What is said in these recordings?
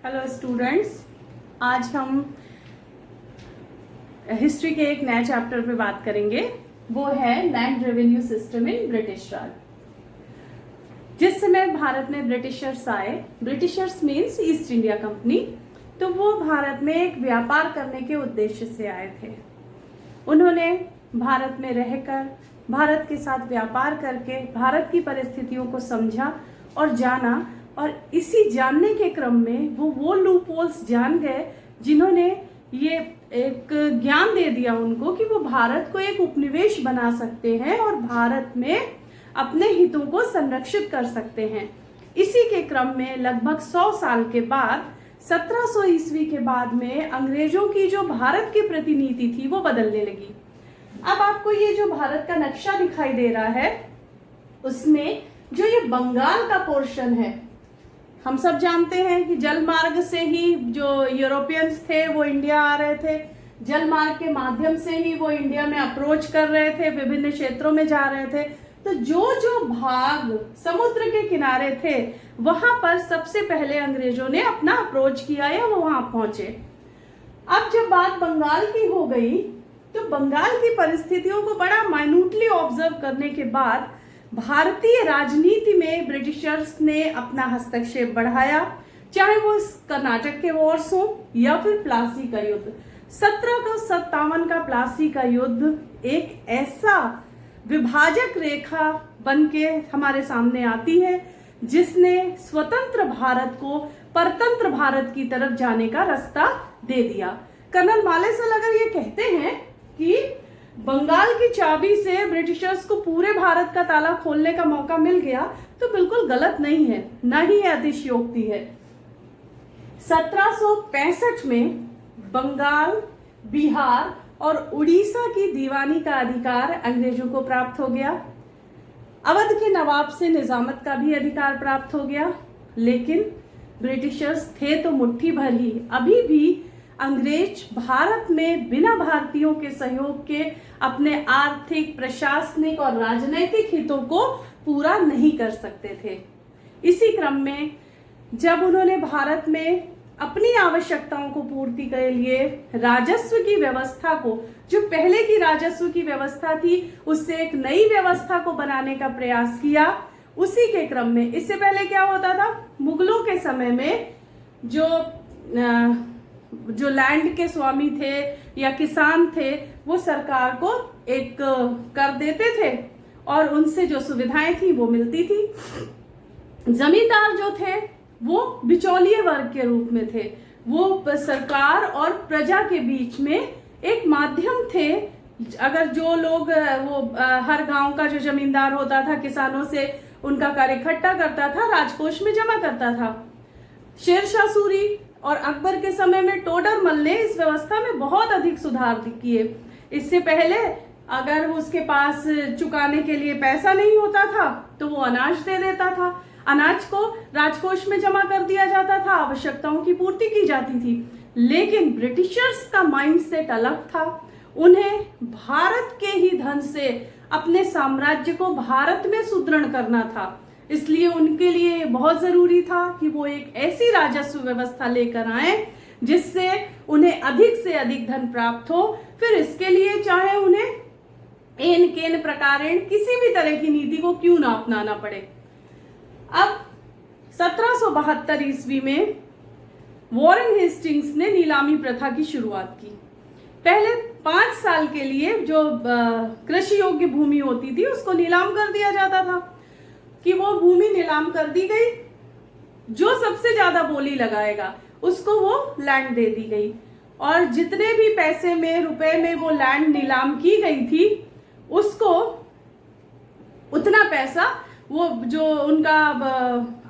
Hello students, आज हम history के एक नए चैप्टर पे बात करेंगे। वो है land revenue system in British Raj. जिस समय भारत में ब्रिटिशर्स आए, Britishers means East India company, तो वो भारत में एक व्यापार करने के उद्देश्य से आए थे। उन्होंने भारत में रहकर भारत के साथ व्यापार करके भारत की परिस्थितियों को समझा और जाना, और इसी जानने के क्रम में वो लूपहोल्स जान गए जिन्होंने ये एक ज्ञान दे दिया उनको कि वो भारत को एक उपनिवेश बना सकते हैं और भारत में अपने हितों को संरक्षित कर सकते हैं। इसी के क्रम में लगभग 100 साल के बाद 1700 ईस्वी के बाद में अंग्रेजों की जो भारत की प्रतिनीति थी वो बदलने लगी। अब आपको ये जो भारत का नक्शा दिखाई दे रहा है, उसमें जो ये बंगाल का पोर्शन है, हम सब जानते हैं कि जल मार्ग से ही जो यूरोपियंस थे वो इंडिया आ रहे थे, जल मार्ग के माध्यम से ही वो इंडिया में अप्रोच कर रहे थे, विभिन्न क्षेत्रों में जा रहे थे। तो जो भाग समुद्र के किनारे थे वहां पर सबसे पहले अंग्रेजों ने अपना अप्रोच किया या वो वहां पहुंचे। अब जब बात बंगाल की हो गई तो बंगाल की परिस्थितियों को बड़ा माइन्यूटली ऑब्जर्व करने के बाद भारतीय राजनीति में ब्रिटिशर्स ने अपना हस्तक्षेप बढ़ाया, चाहे वो कर्नाटक के वॉर्स हो या फिर प्लासी का युद्ध। 1757 का प्लासी का युद्ध एक ऐसा विभाजक रेखा बनके हमारे सामने आती है जिसने स्वतंत्र भारत को परतंत्र भारत की तरफ जाने का रास्ता दे दिया। कर्नल मालेसल अगर ये कहते हैं कि बंगाल की चाबी से ब्रिटिशर्स को पूरे भारत का ताला खोलने का मौका मिल गया, तो बिल्कुल गलत नहीं है, ना ही अतिशयोक्ति है। 1765 में बंगाल, बिहार और उड़ीसा की दीवानी का अधिकार अंग्रेजों को प्राप्त हो गया। अवध के नवाब से निजामत का भी अधिकार प्राप्त हो गया, लेकिन ब्रिटिशर्स थे तो मुट्ठी भर ही। अभी भी अंग्रेज भारत में बिना भारतीयों के सहयोग के अपने आर्थिक, प्रशासनिक और राजनैतिक हितों को पूरा नहीं कर सकते थे। इसी क्रम में जब उन्होंने भारत में अपनी आवश्यकताओं को पूर्ति के लिए राजस्व की व्यवस्था को, जो पहले की राजस्व की व्यवस्था थी, उससे एक नई व्यवस्था को बनाने का प्रयास किया, उसी के क्रम में इससे पहले क्या होता था, मुगलों के समय में जो लैंड के स्वामी थे या किसान थे वो सरकार को एक कर देते थे और उनसे जो सुविधाएं थी वो मिलती थी। जमींदार जो थे वो बिचौलिए वर्ग के रूप में थे, वो सरकार और प्रजा के बीच में एक माध्यम थे। अगर जो लोग हर गांव का जो जमींदार होता था किसानों से उनका कर इकट्ठा करता था, राजकोष में जमा करता था। शेरशाह सूरी और अकबर के समय में टोडरमल ने इस व्यवस्था में बहुत अधिक सुधार किए। इससे पहले अगर उसके पास चुकाने के लिए पैसा नहीं होता था तो वो अनाज दे देता था, अनाज को राजकोष में जमा कर दिया जाता था, आवश्यकताओं की पूर्ति की जाती थी। लेकिन ब्रिटिशर्स का माइंडसेट अलग था, उन्हें भारत के ही धन से अपने साम्राज्य को भारत में सुदृढ़ करना था। इसलिए उनके लिए बहुत जरूरी था कि वो एक ऐसी राजस्व व्यवस्था लेकर आए जिससे उन्हें अधिक से अधिक धन प्राप्त हो। फिर इसके लिए चाहे उन्हें एन केन प्रकारेण किसी भी तरह की नीति को क्यों ना अपनाना पड़े। अब 1772 ईस्वी में वॉरेन हेस्टिंग्स ने नीलामी प्रथा की शुरुआत की। पहले 5 साल के लिए जो कृषि योग्य भूमि होती थी उसको नीलाम कर दिया जाता था कि वो भूमि नीलाम कर दी गई, जो सबसे ज्यादा बोली लगाएगा उसको वो लैंड दे दी गई, और जितने भी पैसे में, रुपए में वो लैंड नीलाम की गई थी उसको उतना पैसा वो जो उनका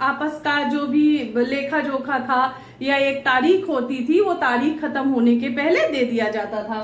आपस का जो भी लेखा जोखा था या एक तारीख होती थी वो तारीख खत्म होने के पहले दे दिया जाता था।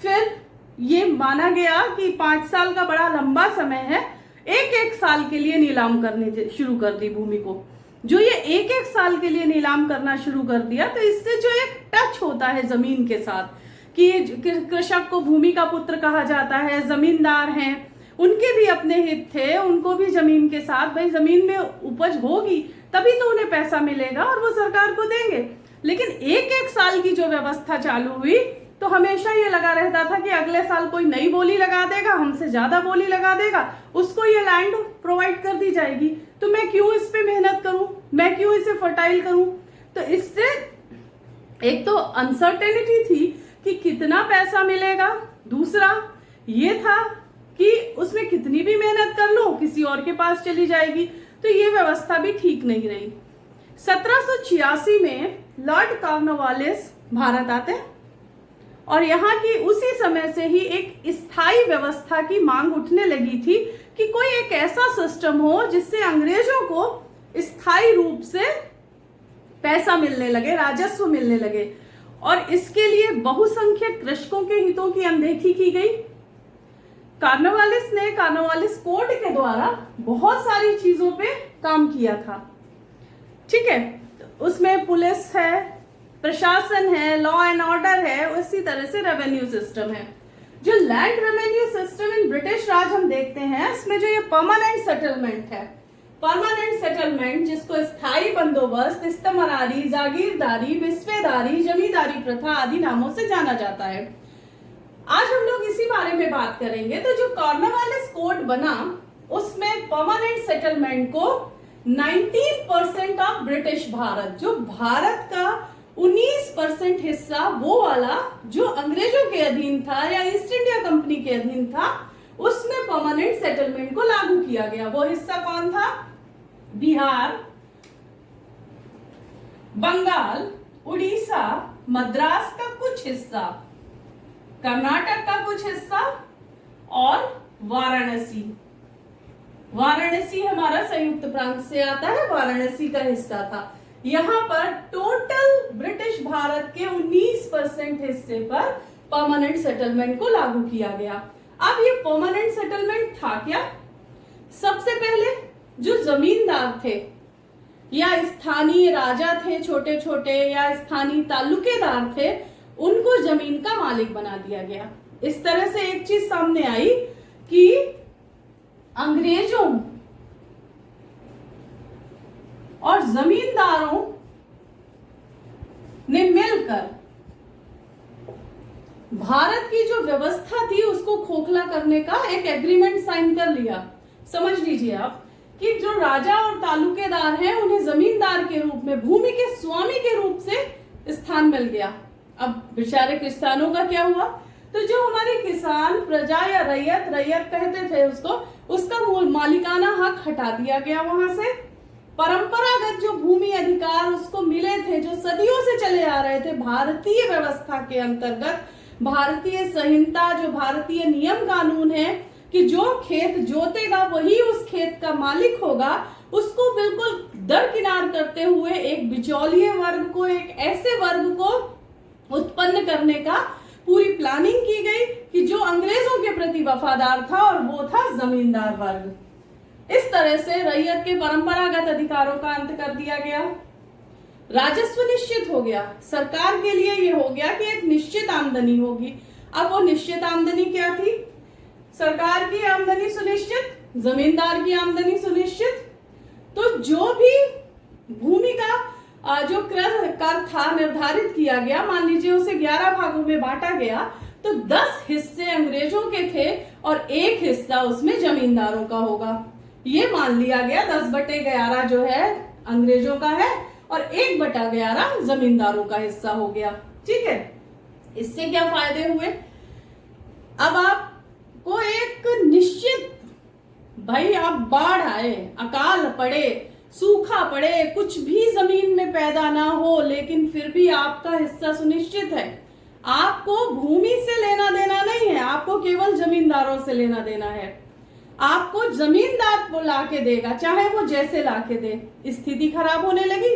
फिर ये माना गया कि 5 साल का बड़ा लंबा समय है, एक साल के लिए नीलाम करने शुरू कर दी भूमि को। जो ये एक साल के लिए नीलाम करना शुरू कर दिया तो इससे जो एक टच होता है जमीन के साथ कि कृषक को भूमि का पुत्र कहा जाता है, जमींदार हैं, उनके भी अपने हित थे, उनको भी जमीन के साथ, भाई जमीन में उपज होगी तभी तो उन्हें पैसा मिलेगा और वो सरकार को देंगे। लेकिन एक एक साल की जो व्यवस्था चालू हुई तो हमेशा ये लगा रहता था कि अगले साल कोई नई बोली लगा देगा, हमसे ज्यादा बोली लगा देगा, उसको ये लैंड प्रोवाइड कर दी जाएगी, तो मैं क्यों इस पे मेहनत करूं, मैं क्यों इसे फर्टाइल करूं। तो इससे एक तो अनसर्टेनिटी थी कि कितना पैसा मिलेगा, दूसरा ये था कि उसमें कितनी भी मेहनत कर लो किसी और के पास चली जाएगी, तो ये व्यवस्था भी ठीक नहीं रही। 1786 में लॉर्ड कॉर्नवालिस भारत आते हैं और यहाँ की उसी समय से ही एक स्थायी व्यवस्था की मांग उठने लगी थी कि कोई एक ऐसा सिस्टम हो जिससे अंग्रेजों को स्थायी रूप से पैसा मिलने लगे, राजस्व मिलने लगे। और इसके लिए बहुसंख्यक कृषकों के हितों की अनदेखी की गई। कॉर्नवालिस ने कॉर्नवालिस कोड के द्वारा बहुत सारी चीजों पे काम किया था, ठीक है। उसमें पुलिस है, प्रशासन है, लॉ एंड ऑर्डर है, उसी तरह से रेवेन्यू सिस्टम है। जो land revenue system in British Raj हम देखते हैं, इसमें जो ये परमानेंट सेटलमेंट है, परमानेंट सेटलमेंट जिसको स्थायी बंदोबस्त, इस्तेमारी, जागीरदारी, विस्वेदारी, जमींदारी प्रथा आदि नामों से जाना जाता है। आज हम लोग इसी बारे में बात करेंगे। तो जो कॉर्नवालिस कोड बना उसमें परमानेंट सेटलमेंट को 19% ऑफ ब्रिटिश भारत, जो भारत का 19% हिस्सा वो वाला जो अंग्रेजों के अधीन था या ईस्ट इंडिया कंपनी के अधीन था, उसमें परमानेंट सेटलमेंट को लागू किया गया। वो हिस्सा कौन था? बिहार, बंगाल, उड़ीसा, मद्रास का कुछ हिस्सा, कर्नाटक का कुछ हिस्सा और वाराणसी। वाराणसी हमारा संयुक्त प्रांत से आता है, वाराणसी का हिस्सा था। यहां पर टोटल ब्रिटिश भारत के 19% हिस्से पर परमानेंट सेटलमेंट को लागू किया गया। अब ये परमानेंट सेटलमेंट था क्या? सबसे पहले जो जमींदार थे या स्थानीय राजा थे, छोटे छोटे या स्थानीय तालुकेदार थे, उनको जमीन का मालिक बना दिया गया। इस तरह से एक चीज सामने आई कि अंग्रेजों और जमींदारों ने मिलकर भारत की जो व्यवस्था थी उसको खोखला करने का एक एग्रीमेंट साइन कर लिया। समझ लीजिए आप कि जो राजा और तालुकेदार हैं उन्हें जमींदार के रूप में, भूमि के स्वामी के रूप से स्थान मिल गया। अब बेचारे किसानों का क्या हुआ? तो जो हमारे किसान, प्रजा या रैयत कहते थे उसको, उसका मालिकाना हक हटा दिया गया। वहां से परंपरागत जो भूमि अधिकार उसको मिले थे, जो सदियों से चले आ रहे थे भारतीय व्यवस्था के अंतर्गत, भारतीय संहिता, जो भारतीय नियम कानून है कि जो खेत जोतेगा वही उस खेत का मालिक होगा, उसको बिल्कुल दरकिनार करते हुए एक बिचौलिए वर्ग को, एक ऐसे वर्ग को उत्पन्न करने का पूरी प्लानिंग की गई कि जो अंग्रेजों के प्रति वफादार था, और वो था जमींदार वर्ग। इस तरह से रैयत के परंपरागत अधिकारों का अंत कर दिया गया। राजस्व निश्चित हो गया। सरकार के लिए ये हो गया कि एक निश्चित आमदनी होगी। अब वो निश्चित आमदनी क्या थी? सरकार की आमदनी सुनिश्चित, जमींदार की आमदनी सुनिश्चित। तो जो भी भूमि का जो कर था निर्धारित किया गया, मान लीजिए उसे 11 भागों में बांटा गया, तो 10 हिस्से अंग्रेजों के थे और एक हिस्सा उसमें जमींदारों का होगा। ये मान लिया गया 10/11 जो है अंग्रेजों का है और 1/11 जमींदारों का हिस्सा हो गया। ठीक है, इससे क्या फायदे हुए? अब आपको एक निश्चित, भाई आप बाढ़ आए, अकाल पड़े, सूखा पड़े, कुछ भी जमीन में पैदा ना हो, लेकिन फिर भी आपका हिस्सा सुनिश्चित है। आपको भूमि से लेना देना नहीं है, आपको केवल जमींदारों से लेना देना है। आपको जमींदार वो लाके देगा, चाहे वो जैसे लाके दे। स्थिति खराब होने लगी।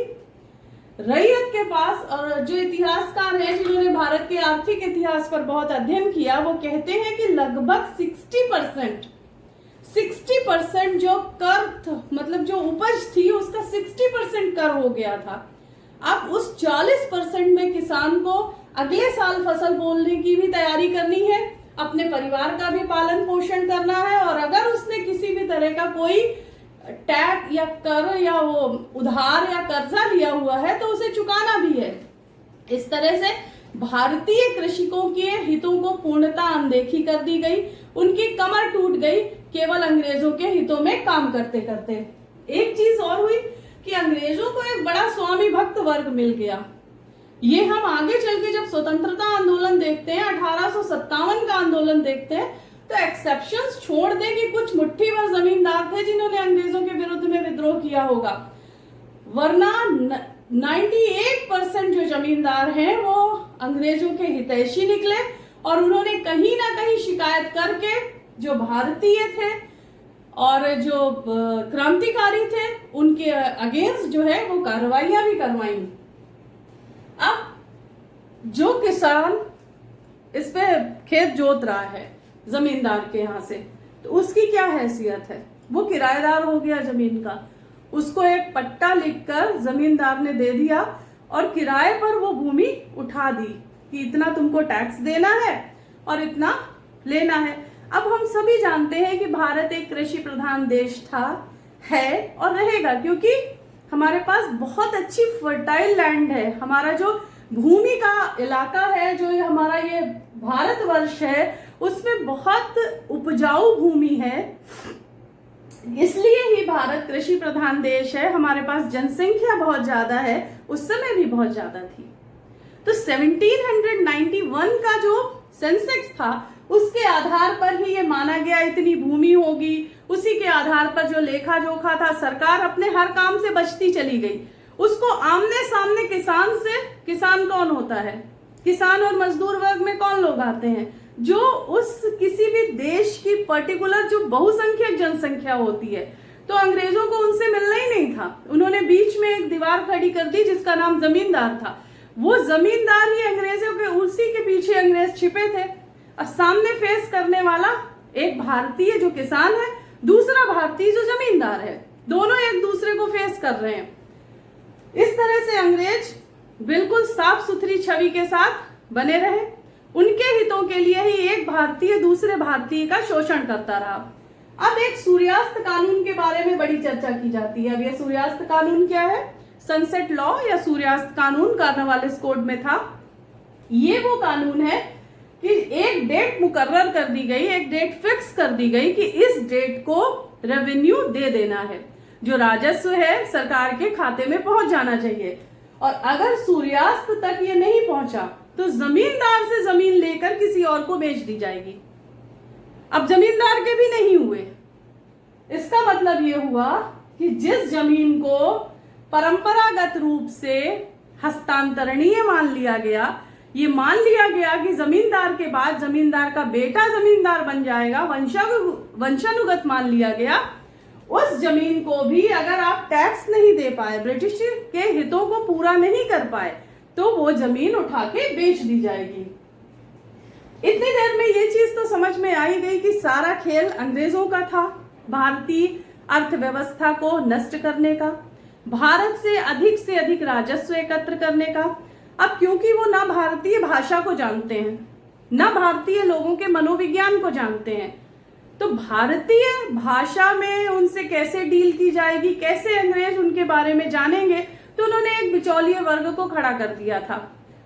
रैयत के पास, और जो इतिहासकार हैं जिन्होंने भारत के आर्थिक इतिहास पर बहुत अध्ययन किया, वो कहते हैं कि लगभग 60% जो कर, मतलब जो उपज थी उसका 60% कर हो गया था। अब उस 40% में किसान को अगले साल फसल बोने की भी तैयारी करनी है, अपने परिवार का भी पालन पोषण करना है, और अगर उसने किसी भी तरह का कोई टैक्स या कर या वो उधार या कर्जा लिया हुआ है तो उसे चुकाना भी है। इस तरह से भारतीय कृषकों के हितों को पूर्णतः अनदेखी कर दी गई, उनकी कमर टूट गई केवल अंग्रेजों के हितों में काम करते करते। एक चीज और हुई कि अंग्रेजों को एक बड़ा स्वामी भक्त वर्ग मिल गया। ये हम आगे चल के जब स्वतंत्रता आंदोलन देखते हैं, 1857 का आंदोलन देखते हैं, तो एक्सेप्शंस छोड़ दे कि कुछ मुट्ठी भर जमींदार थे जिन्होंने अंग्रेजों के विरुद्ध में विद्रोह किया होगा, वरना 98% जो जमींदार हैं वो अंग्रेजों के हितैषी निकले और उन्होंने कहीं ना कहीं शिकायत करके जो भारतीय थे और जो क्रांतिकारी थे उनके अगेंस्ट जो है वो कार्रवाइयां भी करवाई। अब जो किसान इस पे खेत जोत रहा है जमींदार के यहां से, तो उसकी क्या हैसियत है? वो किराएदार हो गया जमीन का, उसको एक पट्टा लिखकर जमींदार ने दे दिया और किराए पर वो भूमि उठा दी कि इतना तुमको टैक्स देना है और इतना लेना है। अब हम सभी जानते हैं कि भारत एक कृषि प्रधान देश था, है और रहेगा, क्योंकि हमारे पास बहुत अच्छी फर्टाइल लैंड है। हमारा जो भूमि का इलाका है, जो हमारा ये भारतवर्ष है, उसमें बहुत उपजाऊ भूमि है, इसलिए ही भारत कृषि प्रधान देश है। हमारे पास जनसंख्या बहुत ज्यादा है, उस समय भी बहुत ज्यादा थी। तो 1791 का जो सेंसेक्स था उसके आधार पर ही ये माना गया इतनी भूमि होगी, उसी के आधार पर जो लेखा जोखा था, सरकार अपने हर काम से बचती चली गई। उसको आमने सामने किसान से, किसान कौन होता है? किसान और मजदूर वर्ग में कौन लोग आते हैं? जो उस किसी भी देश की पर्टिकुलर जो बहुसंख्यक जनसंख्या होती है। तो अंग्रेजों को उनसे मिलना ही नहीं था। उन्होंने बीच में एक दीवार खड़ी कर दी जिसका नाम जमींदार था। वो जमींदार ही अंग्रेजों के, उसी के पीछे अंग्रेज छिपे थे। और सामने फेस करने वाला एक भारतीय जो किसान है, दूसरा भारतीय जो जमींदार है, दोनों एक दूसरे को फेस कर रहे हैं। इस तरह से अंग्रेज बिल्कुल साफ सुथरी छवि के साथ बने रहे। उनके हितों के लिए ही एक भारतीय दूसरे भारतीय का शोषण करता रहा। अब एक सूर्यास्त कानून के बारे में बड़ी चर्चा की जाती है। अब ये सूर्यास्त कानून क्या है? सनसेट लॉ या सूर्यास्त कानून कॉर्नवालिस कोड में था। ये वो कानून है कि एक डेट मुकर्रर कर दी गई, एक डेट फिक्स कर दी गई कि इस डेट को रेवेन्यू दे देना है, जो राजस्व है सरकार के खाते में पहुंच जाना चाहिए। और अगर सूर्यास्त तक ये नहीं पहुंचा तो जमींदार से जमीन लेकर किसी और को बेच दी जाएगी। अब जमींदार के भी नहीं हुए। इसका मतलब ये हुआ कि जिस जमीन को परंपरागत रूप से हस्तांतरणीय मान लिया गया, ये मान लिया गया कि जमींदार के बाद जमींदार का बेटा जमींदार बन जाएगा, वंशानुगत मान लिया गया, उस जमीन को भी अगर आप टैक्स नहीं दे पाए, ब्रिटिश के हितों को पूरा नहीं कर पाए, तो वो जमीन उठा के बेच दी जाएगी। इतनी देर में ये चीज तो समझ में आई गई कि सारा खेल अंग्रेजों का था, भारतीय अर्थव्यवस्था को नष्ट करने का, भारत से अधिक राजस्व एकत्र करने का। अब क्योंकि वो ना भारतीय भाषा को जानते हैं, ना भारतीय लोगों के मनोविज्ञान को जानते हैं, तो भारतीय भाषा में उनसे कैसे डील की जाएगी, कैसे अंग्रेज उनके बारे में जानेंगे? तो उन्होंने एक बिचौलिए वर्ग को खड़ा कर दिया था,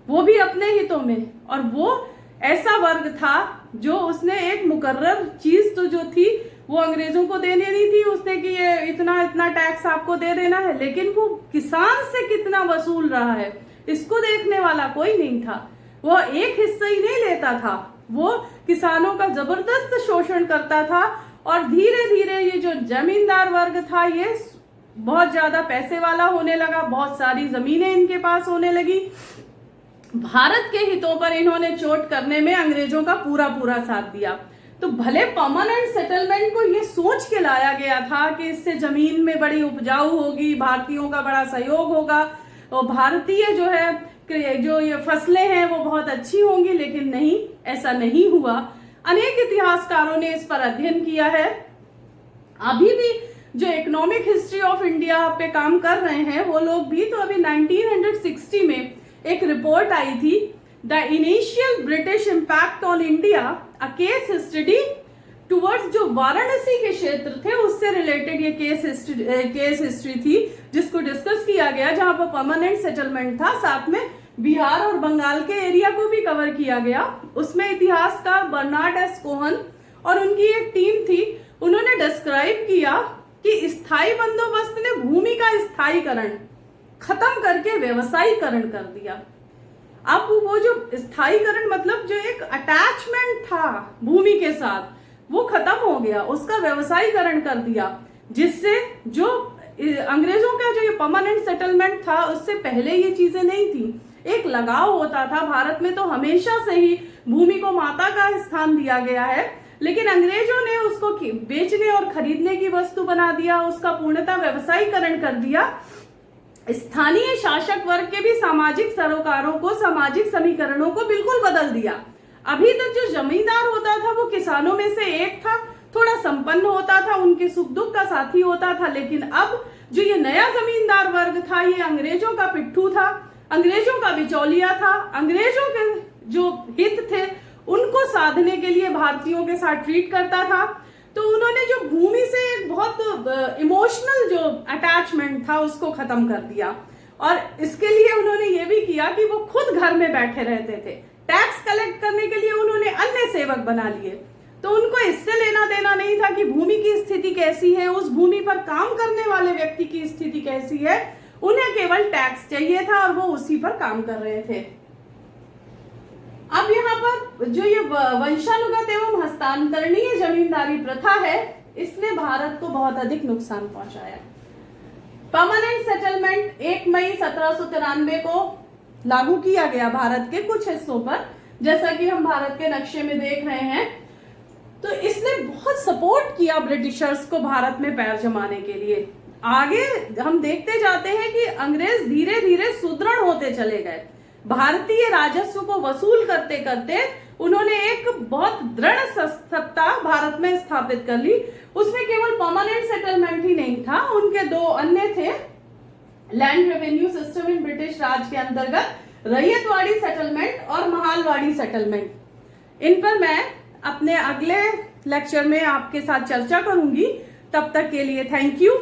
वो भी अपने हितों में। और वो ऐसा वर्ग था जो उसने एक मुकर्रर चीज तो जो थी वो अंग्रेजों को देने नहीं थी उसने कि ये इतना इतना टैक्स आपको दे देना है, लेकिन वो किसान से कितना वसूल रहा है इसको देखने वाला कोई नहीं था। वो एक हिस्सा ही नहीं लेता था, वो किसानों का जबरदस्त शोषण करता था। और धीरे धीरे ये जो जमींदार वर्ग था ये बहुत ज्यादा पैसे वाला होने लगा, बहुत सारी जमीनें इनके पास होने लगी। भारत के हितों पर इन्होंने चोट करने में अंग्रेजों का पूरा पूरा साथ दिया। तो भले परमानेंट सेटलमेंट को ये सोच के लाया गया था कि इससे जमीन में बड़ी उपजाऊ होगी, भारतीयों का बड़ा सहयोग होगा और भारतीय जो है जो ये फसलें हैं वो बहुत अच्छी होंगी, लेकिन नहीं, ऐसा नहीं हुआ। अनेक इतिहासकारों ने इस पर अध्ययन किया है। अभी भी जो इकोनॉमिक हिस्ट्री ऑफ इंडिया पे काम कर रहे हैं वो लोग भी, तो अभी 1960 में एक रिपोर्ट आई थी, the initial British impact on India, a case study towards जो वाराणसी के क्षेत्र थे उससे रिलेटेड ये केस हिस्ट्री थी जिसको डिस्कस किया गया, जहां पर परमानेंट सेटलमेंट था, साथ में बिहार और बंगाल के एरिया को भी कवर किया गया। उसमें इतिहासकार बर्नार्ड एस कोहन और उनकी एक टीम थी, उन्होंने डिस्क्राइब किया कि स्थायी बंदोबस्त ने भूमि का स्थायीकरण खत्म करके व्यवसायीकरण कर दिया। अब वो जो स्थायीकरण मतलब जो एक अटैचमेंट था भूमि के साथ वो खत्म हो गया, उसका व्यवसायीकरण कर दिया, जिससे जो अंग्रेजों का जो ये परमानेंट सेटलमेंट था उससे पहले ये चीजें नहीं थी। एक लगाव होता था, भारत में तो हमेशा से ही भूमि को माता का स्थान दिया गया है, लेकिन अंग्रेजों ने उसको बेचने और खरीदने की वस्तु बना दिया, उसका पूर्णतः व्यवसायीकरण कर दिया। स्थानीय शासक वर्ग के भी सामाजिक सरोकारों को, सामाजिक समीकरणों को बिल्कुल बदल दिया। अभी तक जो जमींदार होता था वो किसानों में से एक था, थोड़ा संपन्न होता था, उनके सुख दुख का साथी होता था, लेकिन अब जो ये नया जमींदार वर्ग था ये अंग्रेजों का पिट्ठू था, अंग्रेजों का बिचौलिया था, अंग्रेजों के जो हित थे उनको साधने के लिए भारतीयों के साथ ट्रीट करता था। तो उन्होंने जो भूमि से एक बहुत इमोशनल जो अटैचमेंट था उसको खत्म कर दिया, और इसके लिए उन्होंने ये भी किया कि वो खुद घर में बैठे रहते थे। टैक्स कलेक्ट करने के लिए उन्होंने अन्य सेवक बना लिए, तो उनको इससे लेना देना नहीं था कि भूमि की स्थिति कैसी है, उस भूमि पर काम करने वाले व्यक्ति की स्थिति कैसी है, उन्हें केवल टैक्स चाहिए था और वो उसी पर काम कर रहे थे। अब यहाँ पर जो ये वंशानुगत एवं हस्तांतरणीय जमींदारी प्रथा है, इसने भारत को बहुत अधिक नुकसान पहुंचाया। परमानेंट सेटलमेंट 1 मई 1793 को लागू किया गया भारत के कुछ हिस्सों पर, जैसा कि हम भारत के नक्शे में देख रहे हैं। तो इसने बहुत सपोर्ट किया ब्रिटिशर्स को भारत में पैर जमाने के लिए। आगे हम देखते जाते हैं कि अंग्रेज धीरे धीरे सुदृढ़ होते चले गए, भारतीय राजस्व को वसूल करते करते उन्होंने एक बहुत दृढ़ सत्ता भारत में स्थापित कर ली। उसमें केवल परमानेंट सेटलमेंट ही नहीं था, उनके 2 अन्य थे, land revenue system in British Raj के अंतर्गत रैयतवाड़ी सेटलमेंट और महालवाड़ी सेटलमेंट। इन पर मैं अपने अगले लेक्चर में आपके साथ चर्चा करूंगी। तब तक के लिए थैंक यू।